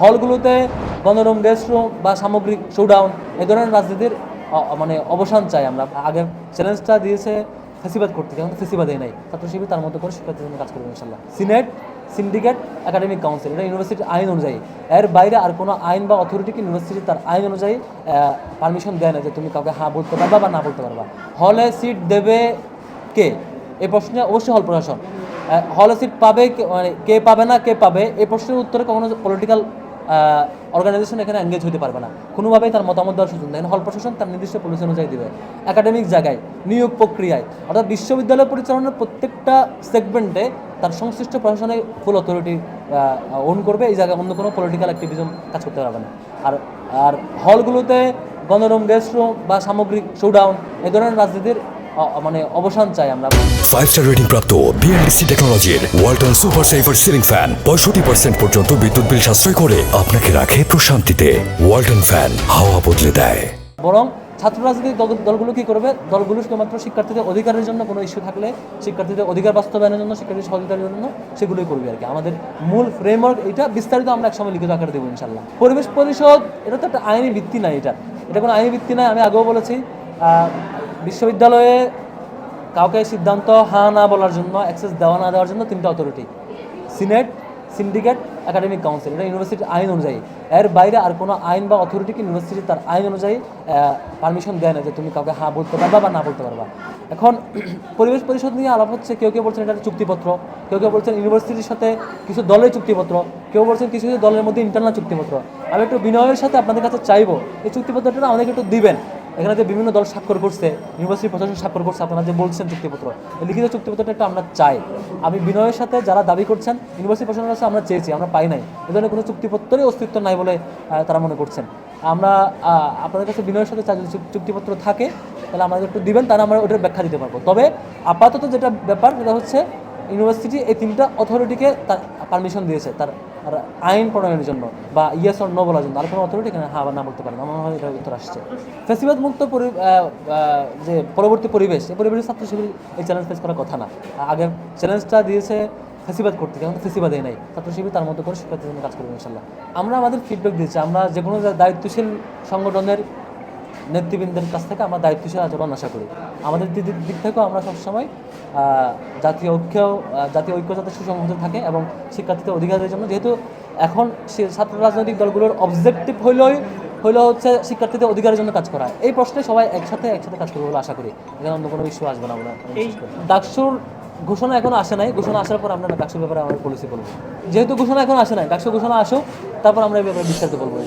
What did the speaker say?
হলগুলোতে গণরুম, guest room বা সামগ্রিক showdown এই ধরনের রাজনীতির মানে অবসান চাই আমরা। আগের চ্যালেঞ্জটা দিয়েছে ফেসিবাদ করতে, এখন ফেসিবাদই নাই। ছাত্র শিবির তার মতো করে শিক্ষার্থীর জন্য কাজ করবে ইনশাল্লাহ। সিনেট, সিন্ডিকেট, একাডেমিক কাউন্সিল এটা ইউনিভার্সিটির আইন অনুযায়ী, এর বাইরে আর কোনো আইন বা অথরিটিকে ইউনিভার্সিটি তার আইন অনুযায়ী পারমিশন দেয় না যে তুমি কাউকে হ্যাঁ বলতে পারবা বা না বলতে পারবা। হলে সিট দেবে কে, এই প্রশ্নে অবশ্যই হল প্রশাসন। হলে সিট পাবে মানে কে পাবে না কে পাবে এই প্রশ্নের উত্তরে কখনো পলিটিক্যাল অর্গানাইজেশন এখানে এঙ্গেজ হতে পারবে না, কোনোভাবেই তার মতামত দেওয়ার সুযোগ নেই। হল প্রশাসন তার নির্দিষ্ট পলিসি অনুযায়ী দেবে। একাডেমিক জায়গায়, নিয়োগ প্রক্রিয়ায়, অর্থাৎ বিশ্ববিদ্যালয় পরিচালনার প্রত্যেকটা সেগমেন্টে তার সংশ্লিষ্ট প্রশাসনে ফুল অথরিটি ওন করবে। এই জায়গায় অন্য কোনো পলিটিক্যাল অ্যাক্টিভিজম কাজ করতে পারবে না। আর আর হলগুলোতে গণরুম, গেস্ট রুম বা সামগ্রিক শোডাউন এই ধরনের রাজনীতির মানে অবসান চাই আমরা। 5-স্টার রেটিং প্রাপ্ত বিএলডিসি টেকনোলজির Walton super saver ceiling fan 65% পর্যন্ত বিদ্যুৎ বিল সাশ্রয় করে আপনাকে রাখে প্রশান্তিতে। ওয়ালটন ফ্যান হাওয়া বদলে দেয়। বরং ছাত্র রাজনৈতিক দলগুলো কী করবে, দলগুলো শুধুমাত্র শিক্ষার্থীদের অধিকারের জন্য কোনো ইস্যু থাকলে, শিক্ষার্থীদের অধিকার বাস্তবায়নের জন্য, শিক্ষার্থীর সহযোগিতার জন্য সেগুলোই করবে আর কি। আমাদের মূল ফ্রেমওয়ার্ক এটা, বিস্তারিত আমরা একসময় লিখিত আকারে দেবো ইনশাল্লাহ। পরিবেশ পরিষদ এটা তো একটা আইনি ভিত্তি নাই, এটা কোনো আইনি ভিত্তি নাই। আমি আগেও বলেছি, বিশ্ববিদ্যালয়ে কাউকে সিদ্ধান্ত হ্যাঁ না বলার জন্য, অ্যাক্সেস দেওয়া না দেওয়ার জন্য 3টা authority, senate, syndicate, academic council এটা ইউনিভার্সিটির আইন অনুযায়ী, এর বাইরে আর কোনো আইন বা অথরিটিকে ইউনিভার্সিটি তার আইন অনুযায়ী পারমিশন দেয় না যে তুমি কাউকে হ্যাঁ বলতে পারবা বা না বলতে পারবা। এখন পরিবেশ পরিষদ নিয়ে আলাপ হচ্ছে, কেউ কেউ বলছেন এটা একটা চুক্তিপত্র, কেউ কেউ বলছেন ইউনিভার্সিটির সাথে কিছু দলের চুক্তিপত্র, কেউ বলছেন কিছু কিছু দলের মধ্যে ইন্টারনাল চুক্তিপত্র। আমি একটু বিনয়ের সাথে আপনাদের কাছে চাইবো এই চুক্তিপত্রটা আমাদেরকে একটু দিবেন। এখানে যে বিভিন্ন দল স্বাক্ষর করছে, ইউনিভার্সিটি প্রশাসন স্বাক্ষর করছে, আপনারা যে বলছেন চুক্তিপত্র, এই লিখিত চুক্তিপত্রটা একটু আমরা চাই। আমি বিনয়ের সাথে যারা দাবি করছেন ইউনিভার্সিটি প্রশাসনের কাছে আমরা চেয়েছি, আমরা পাই নাই। এ ধরনের কোনো চুক্তিপত্রের অস্তিত্ব নাই বলে তারা মনে করছেন। আমরা আপনাদের কাছে বিনয়ের সাথে চাই, যদি চুক্তিপত্র থাকে তাহলে আমাদের একটু দিবেন, তাহলে আমরা ওটার ব্যাখ্যা দিতে পারবো। তবে আপাতত যেটা ব্যাপার সেটা হচ্ছে ইউনিভার্সিটি এই 3টা অথরিটিকে তার পারমিশন দিয়েছে তার আইন প্রণয়নের জন্য বা ইয়েস অর নো বলার জন্য। আর কোনো অথরিটি এখানে হ্যাঁ বা না বলতে পারে না, আমার মনে হয় এটা উত্তর আসছে। ফেসিবাদ মুক্ত যে পরবর্তী পরিবেশ, এই পরিবেশে ছাত্র শিবির এই চ্যালেঞ্জ ফেস করার কথা না। আগের চ্যালেঞ্জটা দিয়েছে ফেসিবাদ করতে, এখন ফেসিবাদই নাই। ছাত্র শিবির তার মতো করে শিক্ষার্থীর জন্য কাজ করবে ইনশাল্লাহ। আমরা আমাদের ফিডব্যাক দিচ্ছি, আমরা যে কোনো দায়িত্বশীল সংগঠনের নেতৃবৃন্দের কাছ থেকে আমরা দায়িত্বশীল আচরণ আশা করি। আমাদের দিক থেকেও আমরা সবসময় জাতীয় ঐক্য যাতে সুসংহত থাকে এবং শিক্ষার্থীদের অধিকারের জন্য, যেহেতু এখন ছাত্র রাজনৈতিক দলগুলোর অবজেক্টিভ হইলো হচ্ছে শিক্ষার্থীদের অধিকারের জন্য কাজ করা, এই প্রশ্নে সবাই একসাথে কাজ করবে বলে আশা করি। এখানে অন্য কোনো ইস্যু আসবে না বলে। ডাকসুর ঘোষণা এখন আসে নাই, ঘোষণা আসার পর আমরা ডাকসুর ব্যাপারে আমাদের পলিসি বলবো। যেহেতু ঘোষণা এখন আসে নাই, ডাকসুর ঘোষণা আসুক, তারপর আমরা এই ব্যাপারে বিস্তারিত বলবো।